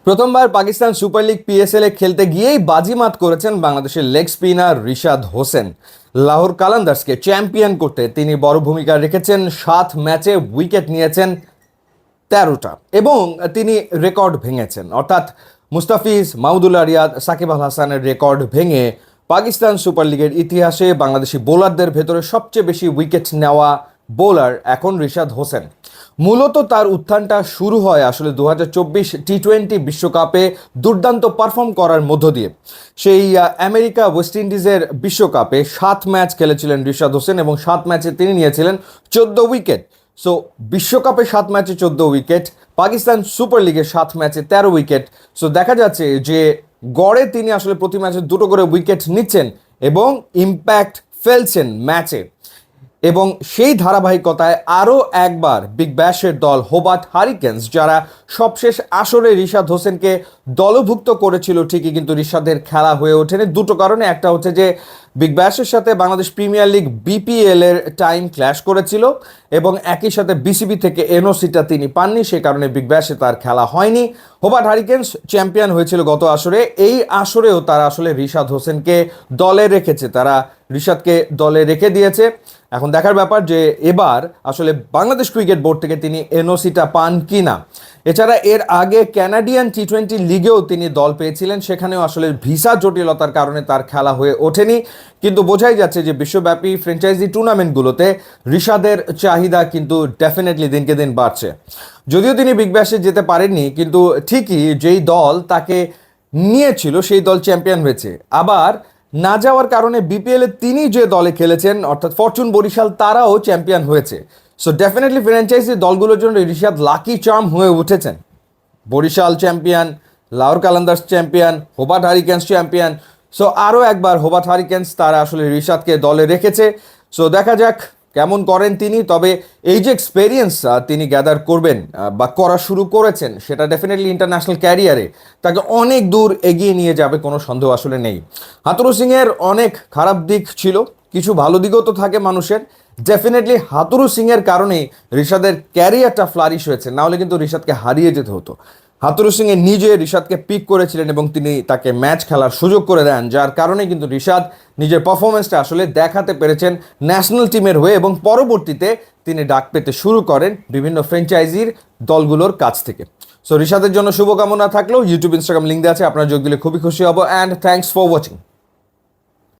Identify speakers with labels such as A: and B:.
A: প্রথমবার Pakistan super league PSL এ খেলতে গিয়েই বাজিমাত করেছেন বাংলাদেশের লেগ স্পিনার রিশাদ হোসেন। লাহোর কালান্দার্সকে চ্যাম্পিয়ন করতে তিনি বড় ভূমিকা রেখেছেন। 7 ম্যাচে উইকেট নিয়েছেন 13টা এবং তিনি রেকর্ড ভেঙেছেন, অর্থাৎ মুস্তাফিজ, মাহমুদুল্লাহ রিয়াদ, সাকিব আল হাসানের রেকর্ড ভেঙে পাকিস্তান সুপার লিগের ইতিহাসে বাংলাদেশি বোলারদের ভেতরে সবচেয়ে বেশি উইকেট নেওয়া বোলার এখন রিশাদ হোসেন। মূলত তার উত্থানটা শুরু হয় আসলে 2024 টি-20 বিশ্বকাপে দুর্দান্ত পারফর্ম করার মধ্য দিয়ে। সেই আমেরিকা ওয়েস্ট ইন্ডিজের বিশ্বকাপে 7 ম্যাচ খেলেছিলেন রিশাদ হোসেন এবং 7 ম্যাচে তিনি নিয়েছিলেন 14 উইকেট। সো বিশ্বকাপে 7 ম্যাচে 14 উইকেট, পাকিস্তান সুপার লিগে 7 ম্যাচে 13 উইকেট। সো দেখা যাচ্ছে যে গড়ে তিনি আসলে প্রতি ম্যাচে 2টো করে উইকেট নিচ্ছেন এবং ইম্প্যাক্ট ফেলছেন ম্যাচে। এবং সেই ধারাবাহিকতায় আরও একবার বিগ ব্যাশের দল হোবার্ট হারিকেন্স, যারা সবশেষ আসরে রিশাদ হোসেনকে দলভুক্ত করেছিল ঠিকই, কিন্তু রিশাদের খেলা হয়ে ওঠেনি দুটো কারণে। একটা হচ্ছে যে বিগ ব্যাশের সাথে বাংলাদেশ প্রিমিয়ার লিগ বিপিএল এর টাইম ক্ল্যাশ করেছিল এবং একই সাথে বিসিবি থেকে এনওসিটা তিনি পাননি, সে কারণে বিগ ব্যাশে তার খেলা হয়নি। হোবার্ট হারিকেন্স চ্যাম্পিয়ন হয়েছিল গত আসরে, এই আসরেও তারা আসলে রিশাদ হোসেনকে দলে রেখেছে, তারা রিশাদকে দলে রেখে দিয়েছে। এখন দেখার ব্যাপার যে এবার আসলে বাংলাদেশ ক্রিকেট বোর্ড থেকে তিনি এনওসিটা পান কি না। এছাড়া এর আগে কানাডিয়ান টি-20 লিগেও তিনি দল পেয়েছিলেন, সেখানেও আসলে ভিসা জটিলতার কারণে তার খেলা হয়ে ওঠেনি। কিন্তু বোঝাই যাচ্ছে যে বিশ্বব্যাপী ফ্র্যাঞ্চাইজি টুর্নামেন্টগুলোতে রিশাদের চাহিদা কিন্তু ডেফিনেটলি দিনকে দিন বাড়ছে। যদিও তিনি বিগ ব্যাশে যেতে পারেননি, কিন্তু ঠিকই যেই দল তাকে নিয়েছিল সেই দল চ্যাম্পিয়ন হয়েছে। আবার না যাওয়ার কারণে বিপিএলে তিনি যে দলে খেলেছেন অর্থাৎ ফরচুন বরিশাল, তারাও চ্যাম্পিয়ন হয়েছে। সো ডেফিনেটলি ফ্র্যাঞ্চাইজি দলগুলোর জন্য রিশাদ লাকি চার্ম হয়ে উঠেছেন। Barishal champion, Lahore Qalandars champion, Hobart Hurricanes champion. So আরও একবার হোবার্ট হারিকেন্স তারা আসলে রিশাদকে দলে রেখেছে। সো দেখা যাক কেমন করেন তিনি। তবে এই যে এক্সপেরিয়েন্স তিনি গ্যাদার করবেন বা করা শুরু করেছেন, সেটা ডেফিনেটলি ইন্টারন্যাশনাল ক্যারিয়ারে তাকে অনেক দূর এগিয়ে নিয়ে যাবে, কোনো সন্দেহ আসলে নেই। হাতুরু সিংয়ের অনেক খারাপ দিক ছিল, কিছু ভালো দিকও তো থাকে মানুষের। ডেফিনেটলি হাতুরু সিংয়ের কারণেই রিশাদের ক্যারিয়ারটা ফ্লারিশ হয়েছে, নাহলে কিন্তু রিশাদকে হারিয়ে যেতে হতো। হাতুরু সিং নিজে রিশাদকে পিক করেছিলেন এবং তিনি তাকে ম্যাচ খেলার সুযোগ করে দেন, যার কারণে কিন্তু রিশাদ নিজের পারফরমেন্সটা আসলে দেখাতে পেরেছেন ন্যাশনাল টিমের হয়ে এবং পরবর্তীতে তিনি ডাক পেতে শুরু করেন বিভিন্ন ফ্র্যাঞ্চাইজির দলগুলোর কাছ থেকে। সো রিশাদের জন্য শুভকামনা থাকলেও। ইউটিউব, ইনস্টাগ্রাম লিঙ্ক দেওয়া আছে, আপনারা যোগ দিলে খুবই খুশি হব। And thanks for watching.